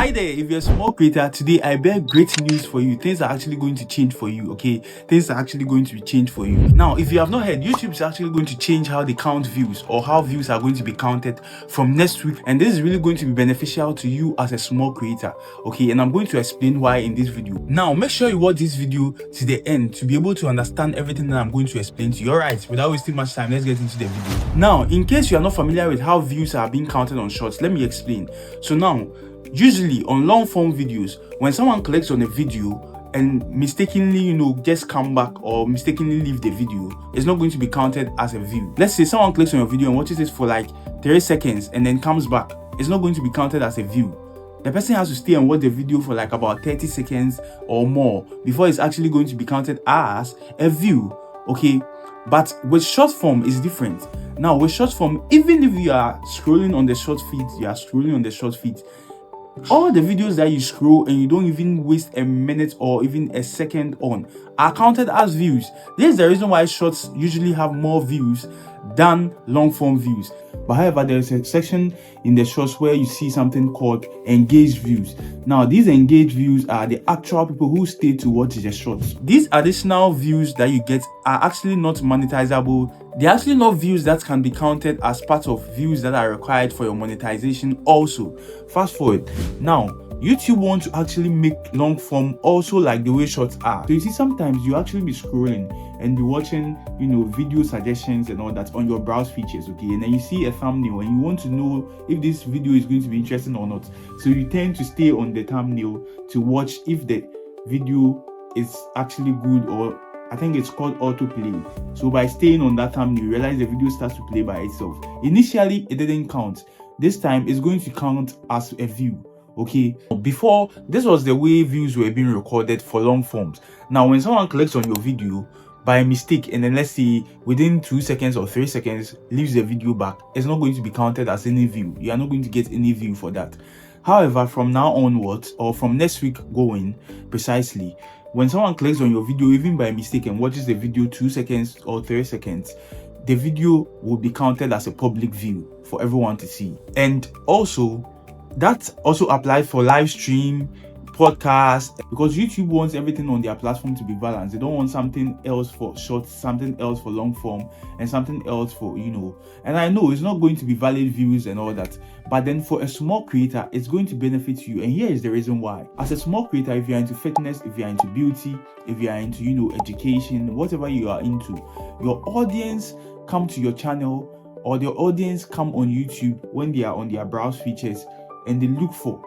Hi there, if you're a small creator, today I bear great news for you. Things are actually going to change for you, okay? Things are actually going to be changed for you. Now, if you have not heard, YouTube is actually going to change how they count views or how views are going to be counted from next week. And this is really going to be beneficial to you as a small creator, okay? And I'm going to explain why in this video. Now, make sure you watch this video to the end to be able to understand everything that I'm going to explain to you. Alright, without wasting much time, let's get into the video. Now, in case you are not familiar with how views are being counted on shorts, let me explain. So now, usually on long form videos, when someone clicks on a video and mistakenly, just come back or mistakenly leave the video, it's not going to be counted as a view. Let's say someone clicks on your video and watches it for like 3 seconds and then comes back. It's not going to be counted as a view. The person has to stay and watch the video for like about 30 seconds or more before it's actually going to be counted as a view, okay? But with short form, it's different. Now, with short form, even if you are scrolling on the short feed, all the videos that you scroll and you don't even waste a minute or even a second on are counted as views. This is the reason why shorts usually have more views than long form views. But however, there is a section in the shorts where you see something called engaged views. Now, these engaged views are the actual people who stay to watch the shorts. These additional views that you get are actually not monetizable. They're actually not views that can be counted as part of views that are required for your monetization also. Fast forward. Now, YouTube wants to actually make long form also like the way shorts are. So you see, sometimes you actually be scrolling and be watching, video suggestions and all that on your browse features, okay? And then you see a thumbnail and you want to know if this video is going to be interesting or not. So you tend to stay on the thumbnail to watch if the video is actually good, or I think it's called autoplay. So by staying on that thumbnail, you realize the video starts to play by itself. Initially, it didn't count. This time, it's going to count as a view. Okay, before this was the way views were being recorded for long forms. Now, when someone clicks on your video by mistake and then let's say within 2 seconds or 3 seconds leaves the video back, it's not going to be counted as any view. You are not going to get any view for that. However, from now onwards, or from next week going precisely, when someone clicks on your video even by mistake and watches the video 2 seconds or 3 seconds, the video will be counted as a public view for everyone to see. And also, that also applies for live stream, podcast, because YouTube wants everything on their platform to be balanced. They don't want something else for short, something else for long form, and something else for, And I know it's not going to be valid views and all that, but then for a small creator, it's going to benefit you. And here is the reason why. As a small creator, if you're into fitness, if you're into beauty, if you're into, education, whatever you are into, your audience come to your channel, or their audience come on YouTube when they are on their browse features and they look for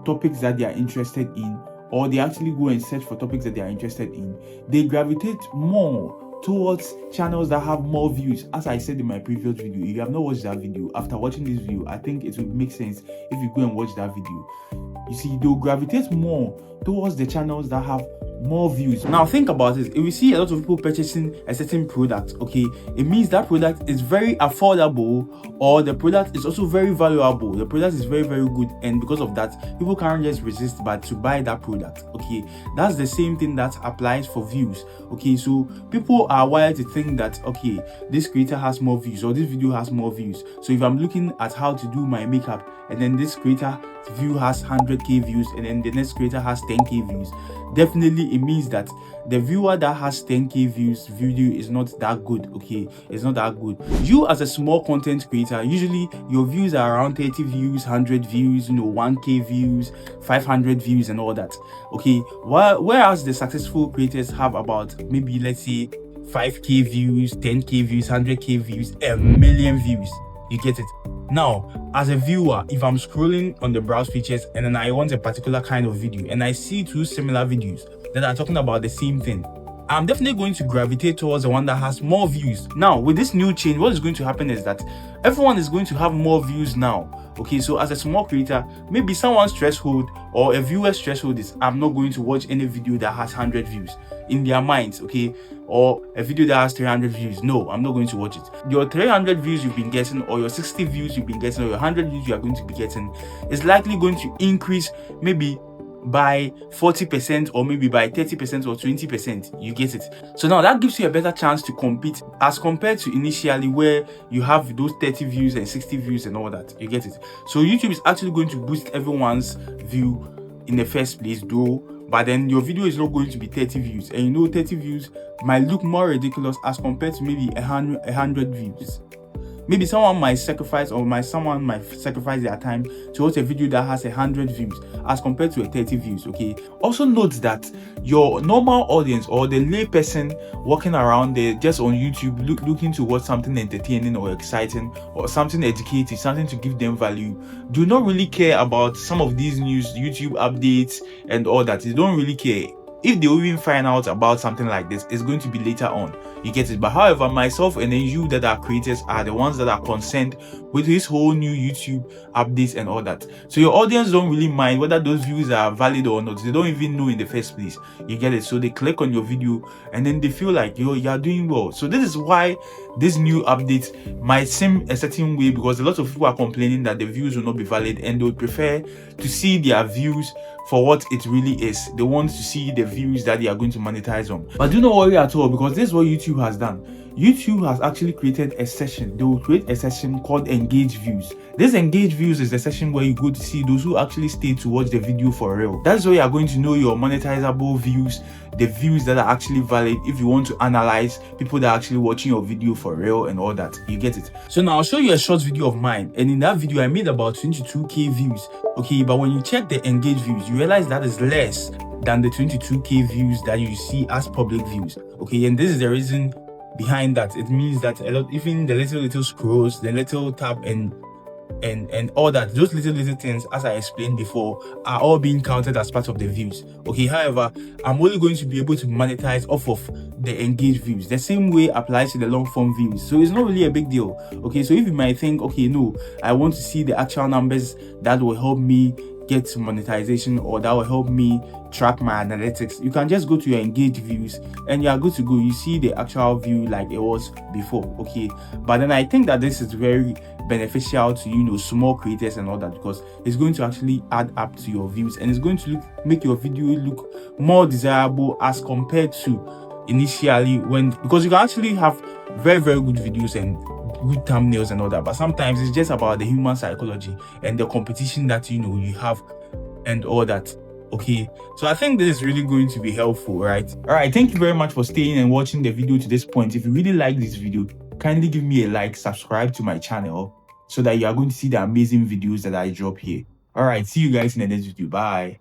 topics that they are interested in, or they actually go and search for topics that they are interested in, they gravitate more towards channels that have more views. As I said in my previous video, if you have not watched that video, after watching this video, I think it would make sense if you go and watch that video. You see, they'll gravitate more towards the channels that have more views. Now think about it. If we see a lot of people purchasing a certain product, okay, it means that product is very affordable, or the product is also very valuable. The product is very, very good, and because of that, people can't just resist but to buy that product. Okay, that's the same thing that applies for views. Okay, so people are wired to think that, okay, this creator has more views or this video has more views. So if I'm looking at how to do my makeup and then this creator view has 100k views and then the next creator has 10k views, definitely it means that the viewer that has 10k views video is not that good. Okay, it's not that good. You as a small content creator, usually your views are around 30 views, 100 views, 1k views, 500 views and all that. Okay, whereas the successful creators have about, maybe let's say 5k views, 10k views, 100k views, a million views. You get it? Now, as a viewer, if I'm scrolling on the browse features and then I want a particular kind of video and I see 2 similar videos that are talking about the same thing, I'm definitely going to gravitate towards the one that has more views. Now, with this new change, what is going to happen is that everyone is going to have more views now. Okay, so as a small creator, maybe someone's threshold or a viewer's threshold is, I'm not going to watch any video that has 100 views in their minds, okay, or a video that has 300 views. No, I'm not going to watch it. Your 300 views you've been getting, or your 60 views you've been getting, or your 100 views you are going to be getting is likely going to increase maybe by 40% or maybe by 30% or 20%. You get it? So now that gives you a better chance to compete as compared to initially where you have those 30 views and 60 views and all that. You get it? So YouTube is actually going to boost everyone's view in the first place, though, but then your video is not going to be 30 views, and you know 30 views might look more ridiculous as compared to maybe 100 views. Maybe someone might sacrifice their time to watch a video that has 100 views as compared to a 30 views. Okay. Also note that your normal audience or the lay person walking around there just on YouTube looking to watch something entertaining or exciting or something educative, something to give them value, do not really care about some of these news, YouTube updates and all that. They don't really care. If they even find out about something like this, it's going to be later on. You get it? But however, myself and then you that are creators are the ones that are concerned with this whole new YouTube updates and all that. So your audience don't really mind whether those views are valid or not. They don't even know in the first place. You get it? So they click on your video and then they feel like you're doing well. So this is why this new update might seem a certain way, because a lot of people are complaining that the views will not be valid and they would prefer to see their views for what it really is. They want to see the views that they are going to monetize on. But do not worry at all, because this is what YouTube has done. YouTube has actually created a session. They will create a session called Engage Views. This Engage Views is the session where you go to see those who actually stay to watch the video for real. That's where you are going to know your monetizable views, the views that are actually valid, if you want to analyze people that are actually watching your video for real and all that. You get it? So now I'll show you a short video of mine, and in that video I made about 22k views. Okay, but when you check the Engage Views, you realize that is less than the 22k views that you see as public views. Okay, and this is the reason behind that. It means that a lot, even the little scrolls, the little tap and all that, those little things, as I explained before, are all being counted as part of the views. Okay, however, I'm only going to be able to monetize off of the engaged views. The same way applies to the long form views, so it's not really a big deal. Okay, so if you might think, okay, no, I want to see the actual numbers that will help me get monetization, or that will help me track my analytics, you can just go to your engaged views and you are good to go. You see the actual view like it was before. Okay, but then I think that this is very beneficial to, you know, small creators and all that, because it's going to actually add up to your views and it's going to make your video look more desirable as compared to initially, because you can actually have very good videos and good thumbnails and all that, but sometimes it's just about the human psychology and the competition that, you know, you have and all that. Okay, so I think this is really going to be helpful, right? All right, thank you very much for staying and watching the video to this point. If you really like this video, kindly give me a like, subscribe to my channel so that you are going to see the amazing videos that I drop here. All right, see you guys in the next video. Bye.